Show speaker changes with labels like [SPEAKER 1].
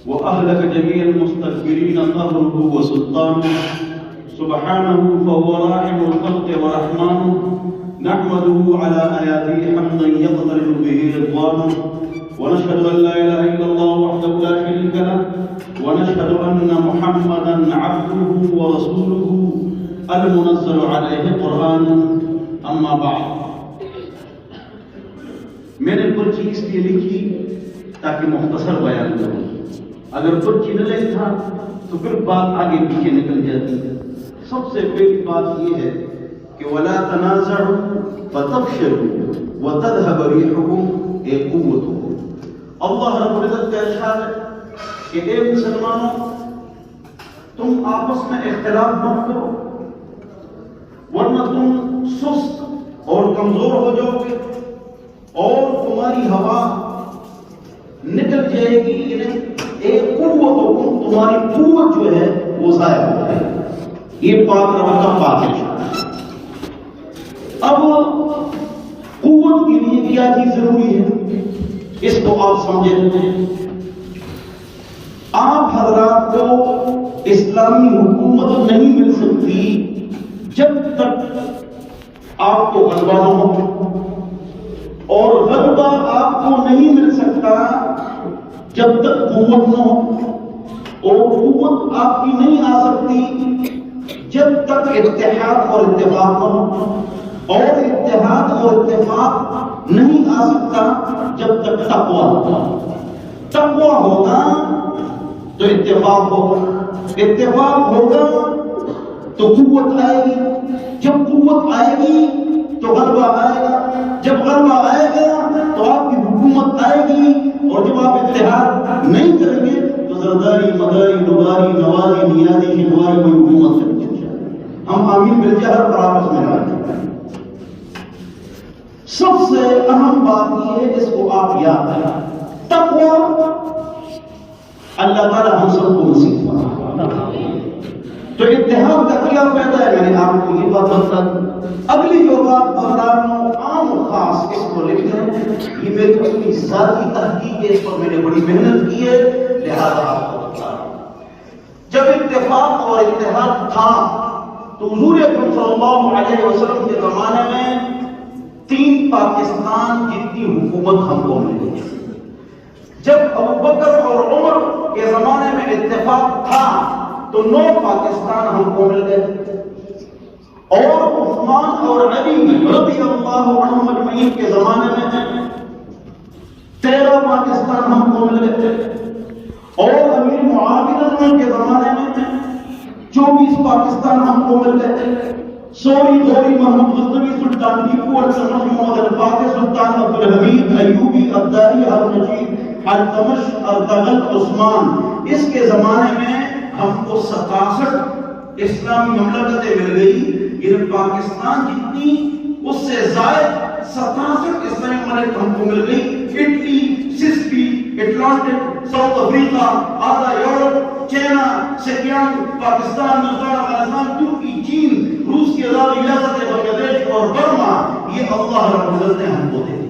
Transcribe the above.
[SPEAKER 1] وأهلك جميع المستكبرين قهره وسلطانه سبحانه فهو راحم الخلق ورحمانه نحمده على آياته حمدا يقترن به رضوانه ونشهد أن لا إله إلا الله وحده لا شريك له ونشهد أن محمدا عبده ورسوله المنزل عليه قرآن أما بعد. میں نے پرچی اس لیے لکھی تاکہ مختصر بیان کروں. اگر پرچی نہ لکھتا تو پھر بات آگے پیچھے نکل جاتی. سب سے پہلی بات یہ ہے کہ وَلَا تَنَازَعُوا فَتَفْشَلُوا وَتَذْهَبَ رِيحُكُمْ اے قوت ہو. اللہ رب العزت کا ارشاد ہے کہ اے مسلمانوں تم آپس میں اختلاف مت کرو ورنہ تم سست اور کمزور ہو جاؤ گے اور تمہاری ہوا نکل جائے گی. ایک قوت حکم تمہاری قوت جو ہے وہ ضائع ہو جائے گی. یہ پاک رب کا پاک ارشاد ہے. اب قوت کے لیے کیا چیز ضروری ہے اس کو آپ سمجھیں. آپ حضرات کو اسلامی حکومت نہیں مل سکتی جب تک آپ کو غلبہ نہ ہو اور غلبہ آپ کو نہیں مل سکتا جب تک قوت نہ ہو اور قوت آپ کی نہیں آ سکتی جب تک اتحاد اور اتفاق نہ ہو اور اتحاد اور اتفاق نہیں آ سکتا جب تک تقویٰ ہوگا. تقویٰ ہوگا تو اتفاق ہوگا, اتفاق ہوگا تو قوت آئے گی, جب قوت آئے گی تو غلبہ آئے گا, جب غلبہ آئے گا تو آپ کی حکومت آئے گی اور جب آپ اتحاد نہیں کریں گے تو زرداری مداری نواری نواری نیازی ہندواری کوئی حکومت سے نہیں چل جائے. ہم آمین بالجہر پر آپس میں رہتے ہیں. سب سے اہم بات یہ ہے جس کو آپ یاد رکھیں تقویٰ. اللہ تعالی ہم سب کو نصیب فرمائے. تو اتحاد کا کیا فائدہ ہے میں نے آپ کو یہ بات بتا دی. اگلی جو بات بتانا عام و خاص اس کو لکھ دیں. یہ میری اپنی ذاتی تحقیق ہے, اس پر میں نے بڑی محنت کی ہے لہذا آپ کو بتا رہا ہوں. جب اتفاق اور اتحاد تھا تو حضور اکرم صلی اللہ علیہ وسلم کے زمانے میں 3 پاکستان جتنی حکومت ہم کو ملی. جب ابوبکر اور عمر کے زمانے میں اتفاق تھا تو 9 پاکستان ہم کو مل گئے اور عثمان اور علی رضی اللہ عنہم اجمعین کے زمانے میں 13 پاکستان ہم کو مل گئے اور امیر معاویہ کے زمانے میں 24 پاکستان ہم کو مل گئے. سوری غوری محمد غزنوی سلطان ٹیپو التمش محمد الفاتح سلطان عبدالحمید ایوبی عبدالی النجیب التمش ارطغرل عثمان. اس کے زمانے میں ہم کو 67 اسلامی مملکتیں مل گئی. یہ پاکستان جتنی اس سے زائد 67 اسلامی مملکت ہم کو مل گئی. اٹلی, سسپی, اٹلانٹک, ساؤتھ افریقہ, آدھا یورپ, چائنا, سکیان, پاکستان, نوزان, افغانستان, ترکی, چین, روس کی آزاد ریاست بنگلہ دیش اور برما. یہ اللہ رب العزت نے ہم کو دے.